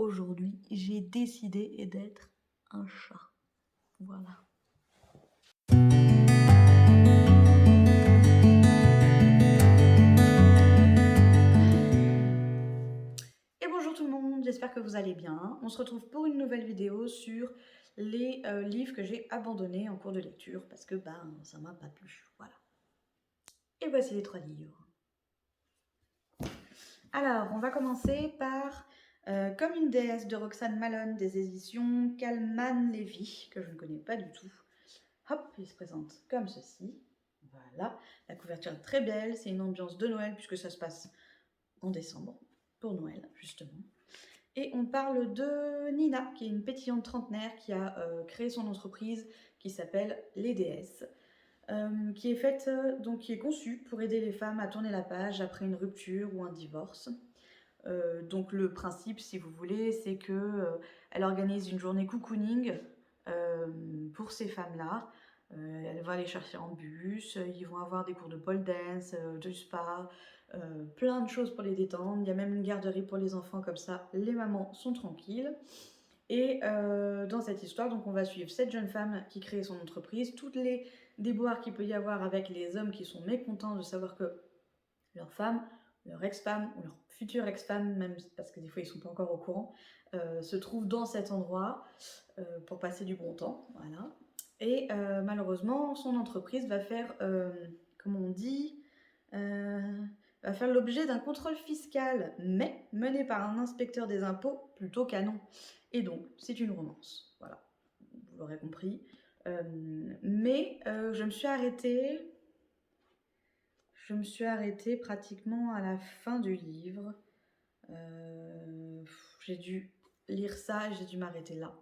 aujourd'hui, j'ai décidé d'être un chat. Voilà. Et bonjour tout le monde, j'espère que vous allez bien. On se retrouve pour une nouvelle vidéo sur les livres que j'ai abandonnés en cours de lecture parce que ça m'a pas plu. Voilà. Et voici les 3 livres. Alors, on va commencer par Comme une déesse de Roxane Malone des éditions Kalman Levy, que je ne connais pas du tout. Hop, il se présente comme ceci. Voilà, la couverture est très belle, c'est une ambiance de Noël puisque ça se passe en décembre, pour Noël justement. Et on parle de Nina, qui est une pétillante trentenaire qui a créé son entreprise qui s'appelle Les Déesses, qui est faite, donc qui est conçue pour aider les femmes à tourner la page après une rupture ou un divorce. Donc le principe, si vous voulez, c'est que elle organise une journée cocooning pour ces femmes-là. Elle va les chercher en bus, ils vont avoir des cours de pole dance, de spa, plein de choses pour les détendre. Il y a même une garderie pour les enfants, comme ça les mamans sont tranquilles. Et dans cette histoire, donc on va suivre cette jeune femme qui crée son entreprise, toutes les déboires qu'il peut y avoir avec les hommes qui sont mécontents de savoir que leur femme, leur ex-femme ou leur future ex-femme, même parce que des fois ils sont pas encore au courant, se trouve dans cet endroit pour passer du bon temps, voilà. Et malheureusement, son entreprise va faire, comment on dit, va faire l'objet d'un contrôle fiscal, mais mené par un inspecteur des impôts plutôt qu'un non. Et donc, c'est une romance, voilà, vous l'aurez compris. Mais je me suis arrêtée pratiquement à la fin du livre. J'ai dû lire ça et j'ai dû m'arrêter là.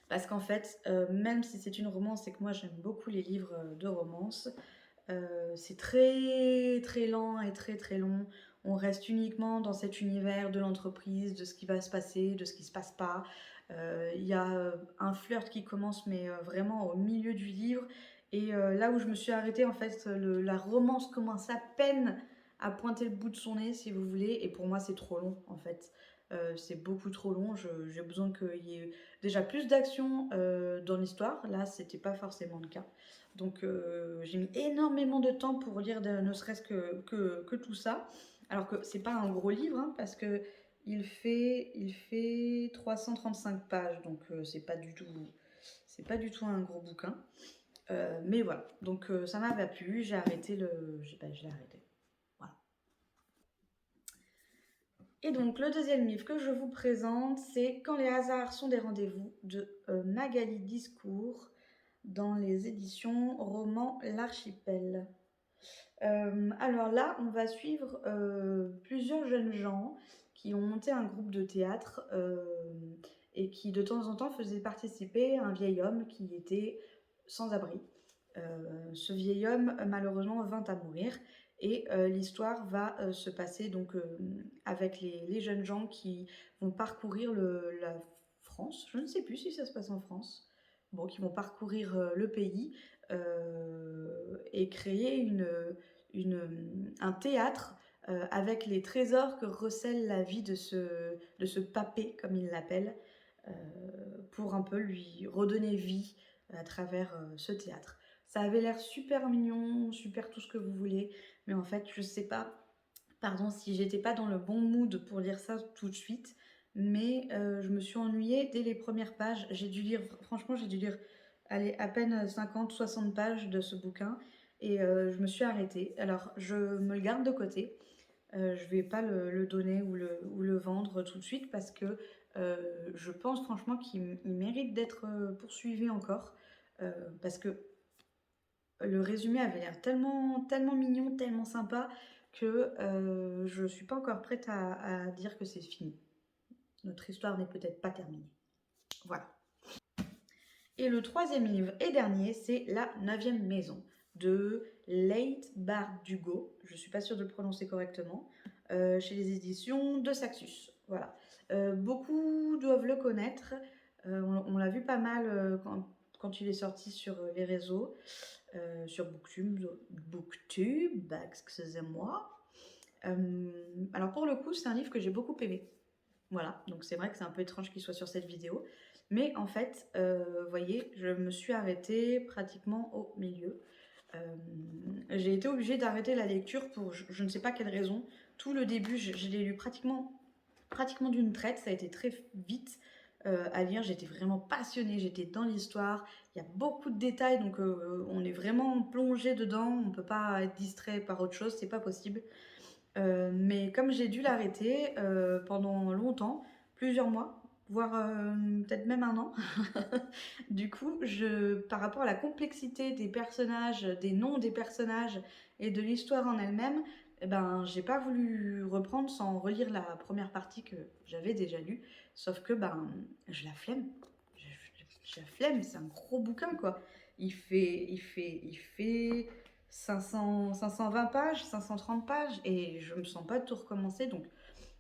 Parce qu'en fait, même si c'est une romance et que moi j'aime beaucoup les livres de romance, c'est très très lent et très très long. On reste uniquement dans cet univers de l'entreprise, de ce qui va se passer, de ce qui se passe pas. Il y a un flirt qui commence, mais vraiment au milieu du livre. Et là où je me suis arrêtée, en fait, la romance commence à peine à pointer le bout de son nez, si vous voulez. Et pour moi, c'est trop long, en fait. C'est beaucoup trop long. J'ai besoin qu'il y ait déjà plus d'action dans l'histoire. Là, c'était pas forcément le cas. Donc j'ai mis énormément de temps pour lire ne serait-ce que tout ça. Alors que c'est pas un gros livre, hein, parce que il fait 335 pages, donc c'est pas du tout un gros bouquin. Mais voilà, donc ça m'a pas plu, j'ai arrêté je l'ai arrêté. Voilà. Et donc le deuxième livre que je vous présente, c'est Quand les hasards sont des rendez-vous de Magali Discours dans les éditions Roman L'Archipel. Alors là, on va suivre plusieurs jeunes gens qui ont monté un groupe de théâtre et qui de temps en temps faisaient participer un vieil homme qui était sans abri. Ce vieil homme, malheureusement, vint à mourir et l'histoire va se passer donc avec les jeunes gens qui vont parcourir la France. Je ne sais plus si ça se passe en France. Bon, qui vont parcourir le pays et créer un théâtre avec les trésors que recèle la vie de ce papé, comme il l'appelle, pour un peu lui redonner vie à travers ce théâtre. Ça avait l'air super mignon, super tout ce que vous voulez, mais en fait, je sais pas, pardon, si j'étais pas dans le bon mood pour lire ça tout de suite, mais je me suis ennuyée dès les premières pages. Franchement, j'ai dû lire allez, à peine 50-60 pages de ce bouquin et je me suis arrêtée. Alors, je me le garde de côté. Je vais pas le donner ou le vendre tout de suite parce que je pense franchement qu'il mérite d'être poursuivi encore parce que le résumé avait l'air tellement, tellement mignon, tellement sympa que je suis pas encore prête à dire que c'est fini. Notre histoire n'est peut-être pas terminée. Voilà. Et le troisième livre et dernier, c'est La 9e maison de Leigh Bardugo. Je ne suis pas sûre de le prononcer correctement. Chez les éditions de Saxus. Voilà. Beaucoup doivent le connaître. On l'a vu pas mal quand il est sorti sur les réseaux, sur Booktube, excusez-moi. Alors pour le coup, c'est un livre que j'ai beaucoup aimé. Voilà, donc c'est vrai que c'est un peu étrange qu'il soit sur cette vidéo. Mais en fait, vous voyez, je me suis arrêtée pratiquement au milieu. J'ai été obligée d'arrêter la lecture pour je ne sais pas quelle raison. Tout le début, je l'ai lu pratiquement d'une traite, ça a été très vite à lire, j'étais vraiment passionnée, j'étais dans l'histoire, il y a beaucoup de détails, donc on est vraiment plongé dedans, on peut pas être distrait par autre chose, c'est pas possible. Mais comme j'ai dû l'arrêter pendant longtemps, plusieurs mois, voire peut-être même un an, du coup, par rapport à la complexité des personnages, des noms des personnages et de l'histoire en elle-même, eh ben, j'ai pas voulu reprendre sans relire la première partie que j'avais déjà lue. Sauf que ben, je la flemme. J'ai la flemme, c'est un gros bouquin quoi. Il fait 520 pages, 530 pages et je me sens pas de tout recommencer. Donc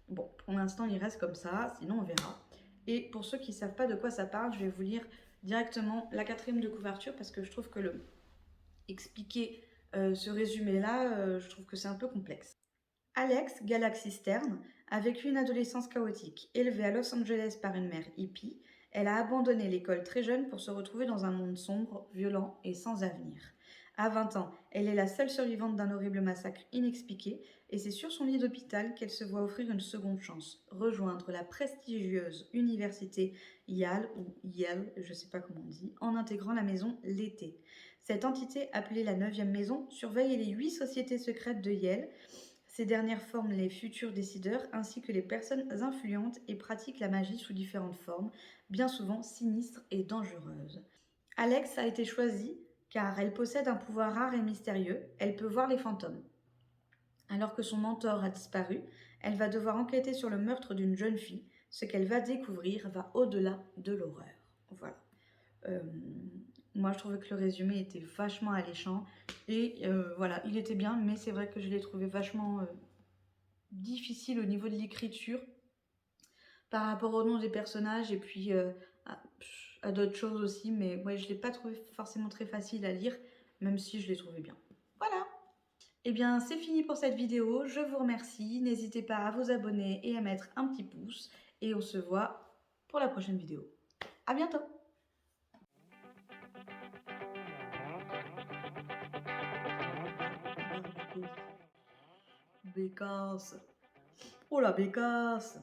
bon, pour l'instant, il reste comme ça, sinon on verra. Et pour ceux qui ne savent pas de quoi ça parle, je vais vous lire directement la quatrième de couverture parce que je trouve que expliquer ce résumé-là, je trouve que c'est un peu complexe. Alex, Galaxy Stern, a vécu une adolescence chaotique. Élevée à Los Angeles par une mère hippie, elle a abandonné l'école très jeune pour se retrouver dans un monde sombre, violent et sans avenir. À 20 ans, elle est la seule survivante d'un horrible massacre inexpliqué, et c'est sur son lit d'hôpital qu'elle se voit offrir une seconde chance, rejoindre la prestigieuse université Yale, ou Yale, je sais pas comment on dit, en intégrant la maison l'été. Cette entité, appelée la 9e maison, surveille les 8 sociétés secrètes de Yale. Ces dernières forment les futurs décideurs ainsi que les personnes influentes et pratiquent la magie sous différentes formes, bien souvent sinistres et dangereuses. Alex a été choisie car elle possède un pouvoir rare et mystérieux, elle peut voir les fantômes. Alors que son mentor a disparu, elle va devoir enquêter sur le meurtre d'une jeune fille. Ce qu'elle va découvrir va au-delà de l'horreur. Voilà. Euh, Moi, je trouvais que le résumé était vachement alléchant. Et voilà, il était bien, mais c'est vrai que je l'ai trouvé vachement difficile au niveau de l'écriture par rapport au nom des personnages et puis à d'autres choses aussi. Mais ouais, je ne l'ai pas trouvé forcément très facile à lire, même si je l'ai trouvé bien. Voilà. Et bien, c'est fini pour cette vidéo. Je vous remercie. N'hésitez pas à vous abonner et à mettre un petit pouce. Et on se voit pour la prochaine vidéo. À bientôt! Bécasse. Oh la bécasse.